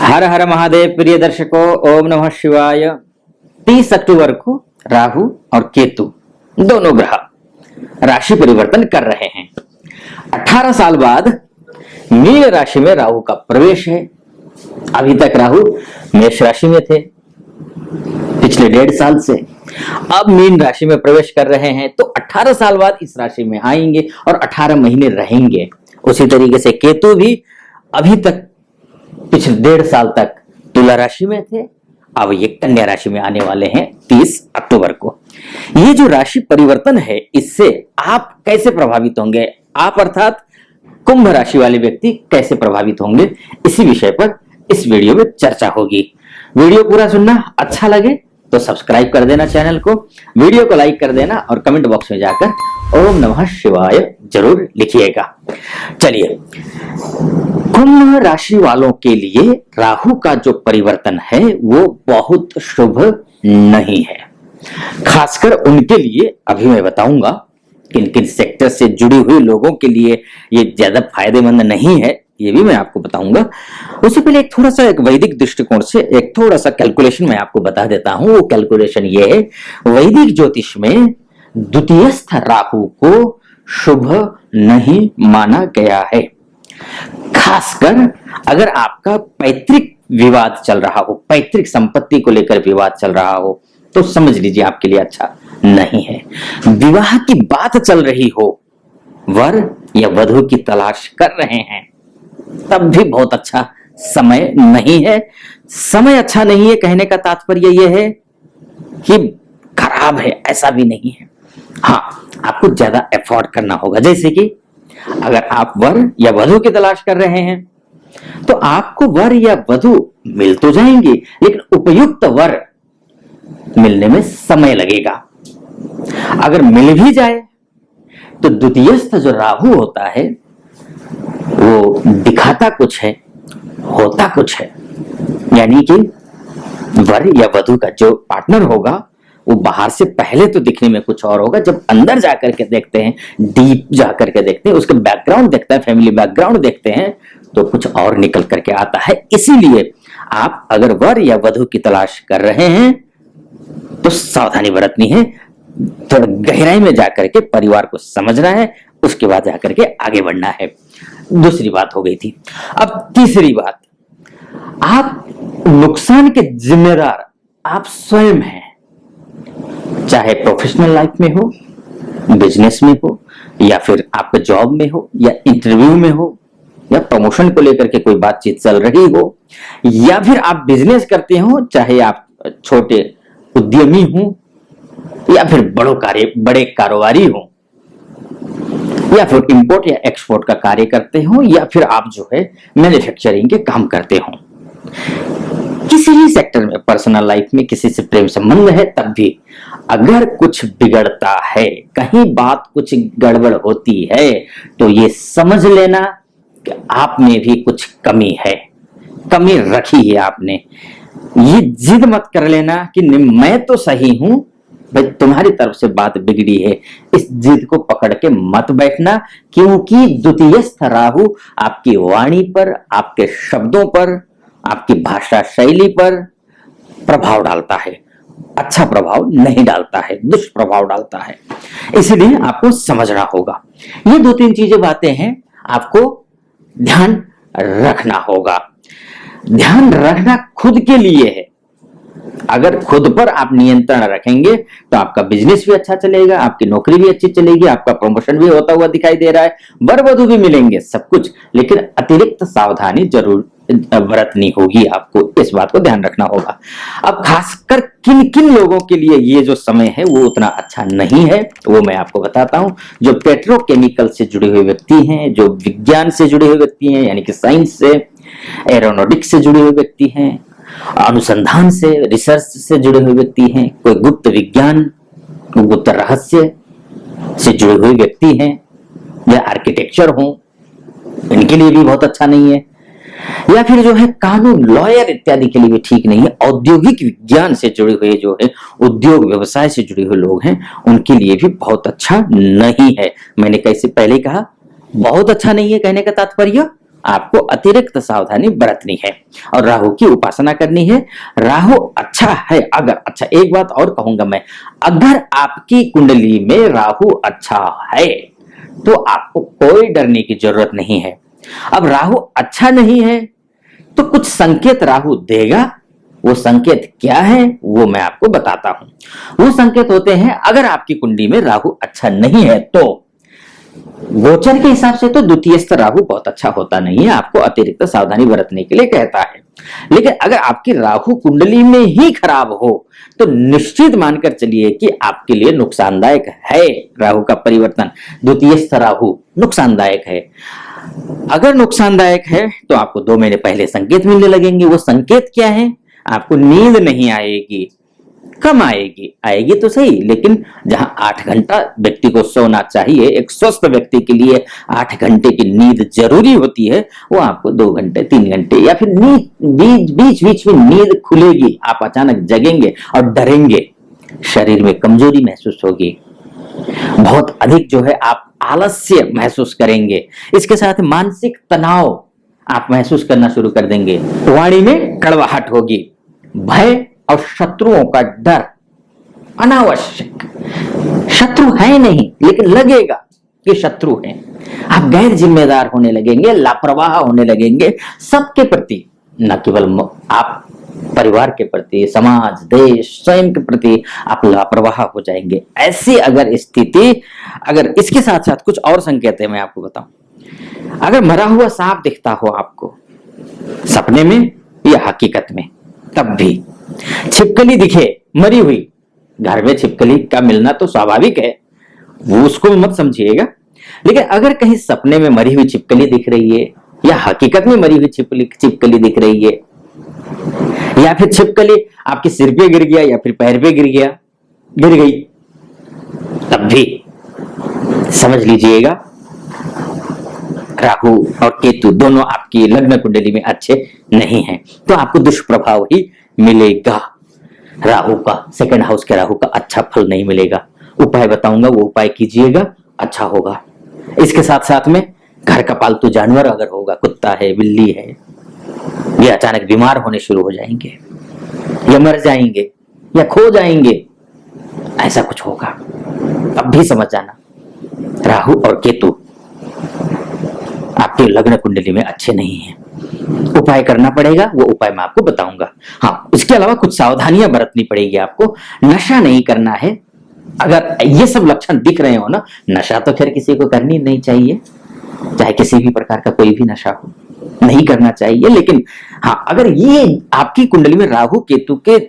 हर हर महादेव प्रिय दर्शकों, ओम नमः शिवाय। 30 अक्टूबर को राहु और केतु दोनों ग्रह राशि परिवर्तन कर रहे हैं। 18 साल बाद मीन राशि में राहु का प्रवेश है। अभी तक राहु मेष राशि में थे पिछले 1.5 साल से। अब मीन राशि में प्रवेश कर रहे हैं तो 18 साल बाद इस राशि में आएंगे और 18 महीने रहेंगे। उसी तरीके से केतु भी अभी तक पिछले 1.5 साल तक तुला राशि में थे, अब ये कन्या राशि में आने वाले हैं 30 अक्टूबर को। ये जो राशि परिवर्तन है, इससे आप कैसे प्रभावित होंगे, आप अर्थात कुंभ राशि वाले व्यक्ति कैसे प्रभावित होंगे, इसी विषय पर इस वीडियो में चर्चा होगी। वीडियो पूरा सुनना, अच्छा लगे तो सब्सक्राइब कर देना चैनल को, वीडियो को लाइक कर देना और कमेंट बॉक्स में जाकर ओम नमः शिवाय जरूर लिखिएगा। चलिए, कुंभ राशि वालों के लिए राहु का जो परिवर्तन है वो बहुत शुभ नहीं है। खासकर उनके लिए अभी मैं बताऊंगा किन किन सेक्टर से जुड़ी हुई लोगों के लिए ये ज्यादा फायदेमंद नहीं है, ये भी मैं आपको बताऊंगा। उससे पहले एक थोड़ा सा एक वैदिक दृष्टिकोण से एक थोड़ा सा कैलकुलेशन मैं आपको बता देता हूं। वो कैलकुलेशन ये है, वैदिक ज्योतिष में द्वितीयस्थ राहु को शुभ नहीं माना गया है। खासकर अगर आपका पैतृक विवाद चल रहा हो, पैतृक संपत्ति को लेकर विवाद चल रहा हो, तो समझ लीजिए आपके लिए अच्छा नहीं है। विवाह की बात चल रही हो, वर या वधू की तलाश कर रहे हैं, तब भी बहुत अच्छा समय नहीं है। समय अच्छा नहीं है कहने का तात्पर्य यह है कि खराब है, ऐसा भी नहीं है। हाँ, आपको ज्यादा एफोर्ड करना होगा। जैसे कि अगर आप वर या वधू की तलाश कर रहे हैं तो आपको वर या वधु मिल तो जाएंगे, लेकिन उपयुक्त वर मिलने में समय लगेगा। अगर मिल भी जाए तो द्वितीयस्थ जो राहु होता है वो दिखाता कुछ है, होता कुछ है। यानी कि वर या वधु का जो पार्टनर होगा वो बाहर से पहले तो दिखने में कुछ और होगा, जब अंदर जाकर के देखते हैं, डीप जाकर के देखते हैं, उसके बैकग्राउंड देखते हैं, फैमिली बैकग्राउंड देखते हैं, तो कुछ और निकल करके आता है। इसीलिए आप अगर वर या वधु की तलाश कर रहे हैं तो सावधानी बरतनी है, थोड़ा गहराई में जाकर के परिवार को समझना है, उसके बाद जाकर के आगे बढ़ना है। दूसरी बात हो गई थी। अब तीसरी बात, आप नुकसान के जिम्मेदार आप स्वयं हैं। चाहे प्रोफेशनल लाइफ में हो, बिजनेस में हो, या फिर आपके जॉब में हो, या इंटरव्यू में हो, या प्रमोशन को लेकर के कोई बातचीत चल रही हो, या फिर आप बिजनेस करते हो, चाहे आप छोटे उद्यमी हो, या फिर बड़े कारोबारी हो, या फिर इंपोर्ट या एक्सपोर्ट का कार्य करते हो, या फिर आप जो है मैन्युफैक्चरिंग के काम करते हो। किसी भी सेक्टर में, पर्सनल लाइफ में किसी से प्रेम संबंध है, तब भी अगर कुछ बिगड़ता है, कहीं बात कुछ गड़बड़ होती है, तो ये समझ लेना कि आप में भी कुछ कमी है, कमी रखी है आपने। ये जिद मत कर लेना कि मैं तो सही हूं, भाई तुम्हारी तरफ से बात बिगड़ी है। इस जिद को पकड़ के मत बैठना, क्योंकि द्वितीयस्थ राहु आपकी वाणी पर, आपके शब्दों पर, आपकी भाषा शैली पर प्रभाव डालता है। अच्छा प्रभाव नहीं डालता है, दुष्प्रभाव डालता है। इसलिए आपको समझना होगा। ये 2-3 चीजें बातें हैं, आपको ध्यान रखना होगा। ध्यान रखना खुद के लिए है। अगर खुद पर आप नियंत्रण रखेंगे तो आपका बिजनेस भी अच्छा चलेगा, आपकी नौकरी भी अच्छी चलेगी, आपका प्रमोशन भी होता हुआ दिखाई दे रहा है, वर वधु भी मिलेंगे, सब कुछ। लेकिन अतिरिक्त सावधानी जरूर बरतनी होगी, आपको इस बात को ध्यान रखना होगा। अब खासकर किन किन लोगों के लिए ये जो समय है वो उतना अच्छा नहीं है, वो मैं आपको बताता हूं। जो पेट्रोकेमिकल से जुड़े हुए व्यक्ति हैं, जो विज्ञान से जुड़े हुए व्यक्ति हैं, यानी कि साइंस से, एरोनॉटिक्स से जुड़े हुए व्यक्ति हैं, अनुसंधान से, रिसर्च से जुड़े हुए व्यक्ति हैं, कोई गुप्त विज्ञान, गुप्त रहस्य से जुड़े हुए व्यक्ति हैं, या आर्किटेक्चर हो, इनके लिए भी बहुत अच्छा नहीं है। या फिर जो है कानून, लॉयर इत्यादि के लिए भी ठीक नहीं है। औद्योगिक विज्ञान से जुड़े हुए जो है, उद्योग व्यवसाय से जुड़े हुए लोग हैं, उनके लिए भी बहुत अच्छा नहीं है। मैंने कैसे पहले कहा, बहुत अच्छा नहीं है कहने का तात्पर्य आपको अतिरिक्त सावधानी बरतनी है और राहु की उपासना करनी है। राहु अच्छा है अगर, अच्छा एक बात और कहूंगा मैं, अगर आपकी कुंडली में राहु अच्छा है तो आपको कोई डरने की जरूरत नहीं है। अब राहु अच्छा नहीं है तो कुछ संकेत राहु देगा, वो संकेत क्या है वो मैं आपको बताता हूं। वो संकेत होते हैं, अगर आपकी कुंडली में राहु अच्छा नहीं है तो गोचर के हिसाब से तो द्वितीयस्थ राहु बहुत अच्छा होता नहीं है, आपको अतिरिक्त सावधानी बरतने के लिए कहता है। लेकिन अगर आपकी राहु कुंडली में ही खराब हो तो निश्चित मानकर चलिए कि आपके लिए नुकसानदायक है। राहु का परिवर्तन, द्वितीयस्थ राहु नुकसानदायक है। अगर नुकसानदायक है तो आपको 2 महीने पहले संकेत मिलने लगेंगे। वो संकेत क्या है? आपको नींद नहीं आएगी, कम आएगी, आएगी तो सही, लेकिन जहां 8 घंटा व्यक्ति को सोना चाहिए, एक स्वस्थ व्यक्ति के लिए 8 घंटे की नींद जरूरी होती है, वो आपको 2 घंटे 3 घंटे या फिर बीच बीच में नींद खुलेगी, आप अचानक जगेंगे और डरेंगे, शरीर में कमजोरी महसूस होगी, बहुत अधिक जो है आप आलस्य महसूस करेंगे, इसके साथ मानसिक तनाव आप महसूस करना शुरू कर देंगे, वाणी में कड़वाहट होगी, भय और शत्रुओं का डर अनावश्यक, शत्रु है नहीं लेकिन लगेगा कि शत्रु है। आप गैर जिम्मेदार होने लगेंगे, लापरवाह होने लगेंगे सबके प्रति, न केवल आप परिवार के प्रति, समाज, देश, स्वयं के प्रति आप लापरवाह हो जाएंगे। ऐसी अगर स्थिति, अगर इसके साथ साथ कुछ और संकेत है मैं आपको बताऊं। अगर मरा हुआ सांप दिखता हो आपको सपने में या हकीकत में, तब भी छिपकली दिखे मरी हुई, घर में छिपकली का मिलना तो स्वाभाविक है, वो उसको मत समझिएगा, लेकिन अगर कहीं सपने में मरी हुई छिपकली दिख रही है या हकीकत में मरी हुई छिपकली दिख रही है, या फिर छिपकली आपके सिर पे गिर गया या फिर पैर पे गिर गई, तब भी समझ लीजिएगा राहु और केतु दोनों आपकी लग्न कुंडली में अच्छे नहीं हैं, तो आपको दुष्प्रभाव ही मिलेगा। राहु का, सेकंड हाउस के राहु का अच्छा फल नहीं मिलेगा। उपाय बताऊंगा, वो उपाय कीजिएगा, अच्छा होगा। इसके साथ साथ में घर का पालतू जानवर अगर होगा, कुत्ता है, बिल्ली है, ये अचानक बीमार होने शुरू हो जाएंगे या मर जाएंगे या खो जाएंगे, ऐसा कुछ होगा, अब भी समझ जाना राहु और केतु आपके लग्न कुंडली में अच्छे नहीं हैं। उपाय करना पड़ेगा, वो उपाय मैं आपको बताऊंगा। हाँ, इसके अलावा कुछ सावधानियां बरतनी पड़ेगी आपको। नशा नहीं करना है, अगर ये सब लक्षण दिख रहे हो ना, नशा तो खैर किसी को करनी नहीं चाहिए, चाहे किसी भी प्रकार का कोई भी नशा हो, नहीं करना चाहिए। लेकिन हाँ, अगर ये आपकी कुंडली में राहु केतु के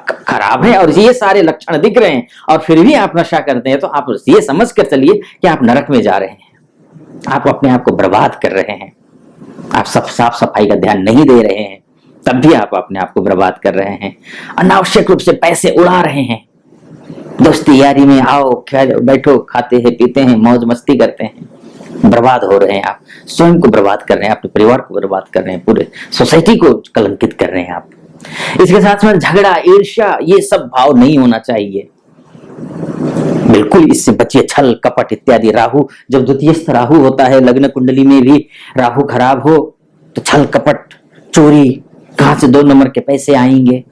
खराब है और ये सारे लक्षण दिख रहे हैं और फिर भी आप नशा करते हैं, तो आप ये समझ कर चलिए कि आप नरक में जा रहे हैं, आप अपने आप को बर्बाद कर रहे हैं, आप सब साफ सफाई का ध्यान नहीं दे रहे हैं, तब भी आप अपने आप को बर्बाद कर रहे हैं, अनावश्यक रूप से पैसे उड़ा रहे हैं, दोस्ती यारी में आओ बैठो, खाते हैं पीते हैं, मौज मस्ती करते हैं, बर्बाद हो रहे हैं आप, स्वयं को बर्बाद कर रहे हैं, अपने परिवार को बर्बाद कर रहे हैं, पूरे सोसाइटी को कलंकित कर रहे हैं आप। इसके साथ में झगड़ा, ईर्ष्या, ये सब भाव नहीं होना चाहिए, बिल्कुल इससे बचिए। छल कपट इत्यादि, राहु जब द्वितीयस्थ राहु होता है, लग्न कुंडली में भी राहु खराब हो तो छल कपट, चोरी, कहां से 2 नंबर के पैसे आएंगे,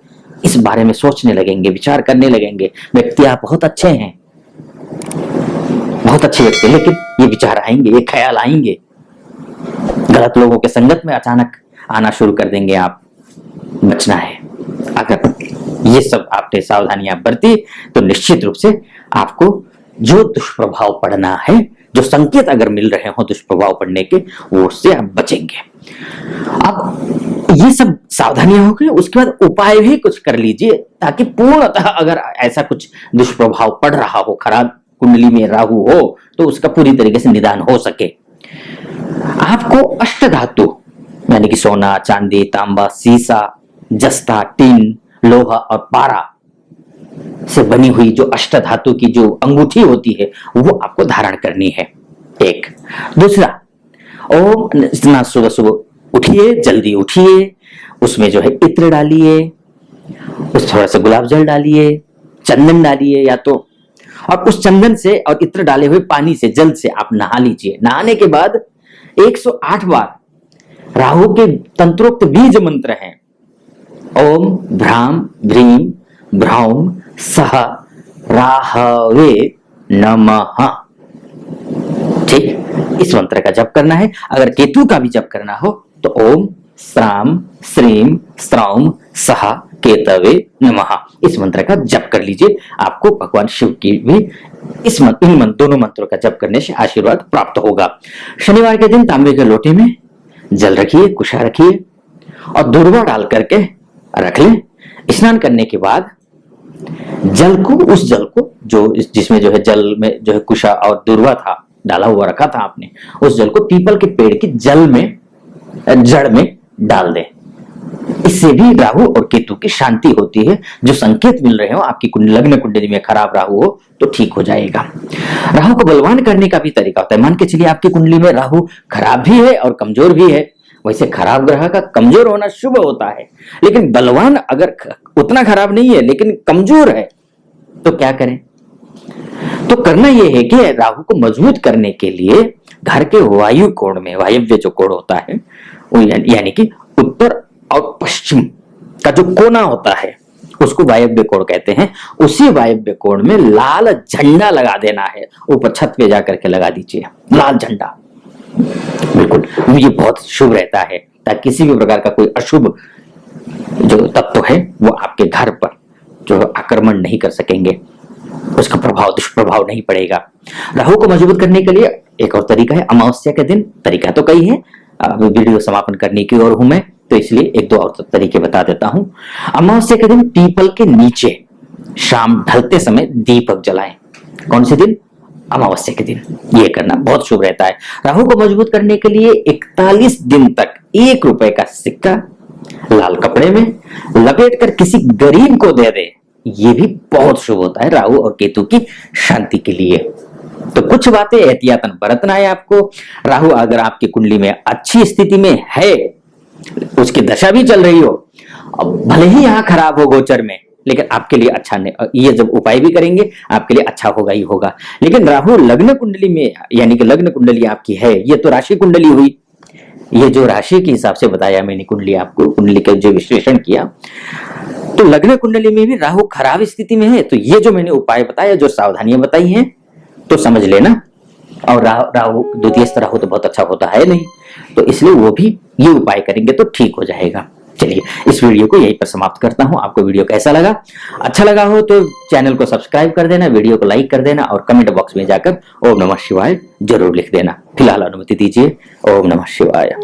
इस बारे में सोचने लगेंगे, विचार करने लगेंगे। व्यक्ति आप बहुत अच्छे हैं, बहुत अच्छे व्यक्ति, लेकिन ये विचार आएंगे, ये ख्याल आएंगे, गलत लोगों के संगत में अचानक आना शुरू कर देंगे आप। बचना है। अगर ये सब आपने सावधानियां बरती तो निश्चित रूप से आपको जो दुष्प्रभाव पड़ना है, जो संकेत अगर मिल रहे हो दुष्प्रभाव पड़ने के, वो उससे आप बचेंगे। अब ये सब सावधानियां हो गई, उसके बाद उपाय भी कुछ कर लीजिए ताकि पूर्णतः अगर ऐसा कुछ दुष्प्रभाव पड़ रहा हो, खराब कुंडली में राहु हो, तो उसका पूरी तरीके से निदान हो सके। आपको अष्ट धातु यानी कि सोना, चांदी, तांबा, सीसा, जस्ता, टीन, लोहा और पारा से बनी हुई जो अष्ट धातु की जो अंगूठी होती है, वो आपको धारण करनी है। एक दूसरा, ओम सुबह सुबह उठिए, जल्दी उठिए, उसमें जो है इत्र डालिए, उस थोड़ा सा गुलाब जल डालिए, चंदन डालिए या तो, और उस चंदन से और इत्र डाले हुए पानी से, जल से आप नहा लीजिए। नहाने के बाद 108 बार राहु के तंत्रोक्त बीज मंत्र हैं ओम भ्राम भ्रीम भ्रौम सह राहवे नमः। ठीक, इस मंत्र का जप करना है। अगर केतु का भी जप करना हो तो ओम श्राम श्रीम श्रौम सह केतवे नमः, इस मंत्र का जप कर लीजिए। आपको भगवान शिव की भी दोनों मंत्रों का जप करने से आशीर्वाद प्राप्त होगा। शनिवार के दिन तांबे के लोटे में जल रखिए, कुशा रखिए और दूर्वा डाल करके रख लें। स्नान करने के बाद उस जल को जिसमें जो है जल में जो है कुशा और दूर्वा था डाला हुआ रखा था आपने, उस जल को पीपल के पेड़ की जड़ में डाल दें। इससे भी राहु और केतु की शांति होती है। जो संकेत मिल रहे हो आपकी लग्न कुंडली में खराब राहु हो तो ठीक हो जाएगा। राहु को बलवान करने का भी तरीका होता है। मान के चलिए आपकी कुंडली में राहु खराब भी है और कमजोर भी है। वैसे खराब ग्रह का कमजोर होना शुभ होता है, लेकिन बलवान अगर उतना खराब नहीं है लेकिन कमजोर है तो क्या करें? तो करना यह है कि राहु को मजबूत करने के लिए घर के वायु कोण में, वायव्य जो कोण होता है वो यानी कि उत्तर और पश्चिम का जो कोना होता है उसको वायव्य कोण कहते हैं। उसी वायव्य कोण में लाल झंडा लगा देना है। ऊपर छत पे जाकर के लगा दीजिए लाल झंडा। बिल्कुल, ये बहुत शुभ रहता है ताकि किसी भी प्रकार का कोई अशुभ जो तत्व है वो आपके घर पर जो आक्रमण नहीं कर सकेंगे, उसका दुष्प्रभाव नहीं पड़ेगा। राहु को मजबूत करने के लिए एक और तरीका है अमावस्या के दिन। तरीका तो कई है, वीडियो समापन करने की ओर हूं मैं, तो इसलिए एक दो और तरीके बता देता हूं। अमावस्या के दिन पीपल के नीचे शाम ढलते समय दीपक जलाएं। कौन से दिन? अमावस्या के दिन। ये करना बहुत शुभ रहता है। राहु को मजबूत करने के लिए 41 दिन तक 1 रुपए का सिक्का लाल कपड़े में लपेट कर किसी गरीब को दे दे, ये भी बहुत शुभ होता है राहु और केतु की शांति के लिए। तो कुछ बातें एहतियातन बरतना है आपको। राहु अगर आपकी कुंडली में अच्छी स्थिति में है, उसकी दशा भी चल रही हो, भले ही यहां खराब हो गोचर में, लेकिन आपके लिए अच्छा नहीं। ये जब उपाय भी करेंगे आपके लिए अच्छा होगा ही होगा। लेकिन राहु लग्न कुंडली में, यानी कि लग्न कुंडली आपकी है, ये तो राशि कुंडली हुई। ये जो राशि के हिसाब से बताया मैंने कुंडली, आपको कुंडली का जो विश्लेषण किया, तो लग्न कुंडली में भी राहु खराब स्थिति में है, तो ये जो मैंने उपाय बताया, जो सावधानियां बताई हैं, तो समझ लेना। और राहु द्वितीय राहु तो बहुत अच्छा होता है नहीं, तो इसलिए वो भी ये उपाय करेंगे तो ठीक हो जाएगा। चलिए इस वीडियो को यहीं पर समाप्त करता हूं। आपको वीडियो कैसा लगा? अच्छा लगा हो तो चैनल को सब्सक्राइब कर देना, वीडियो को लाइक कर देना और कमेंट बॉक्स में जाकर ओम नमः शिवाय जरूर लिख देना। फिलहाल अनुमति दीजिए। ओम नमः शिवाय।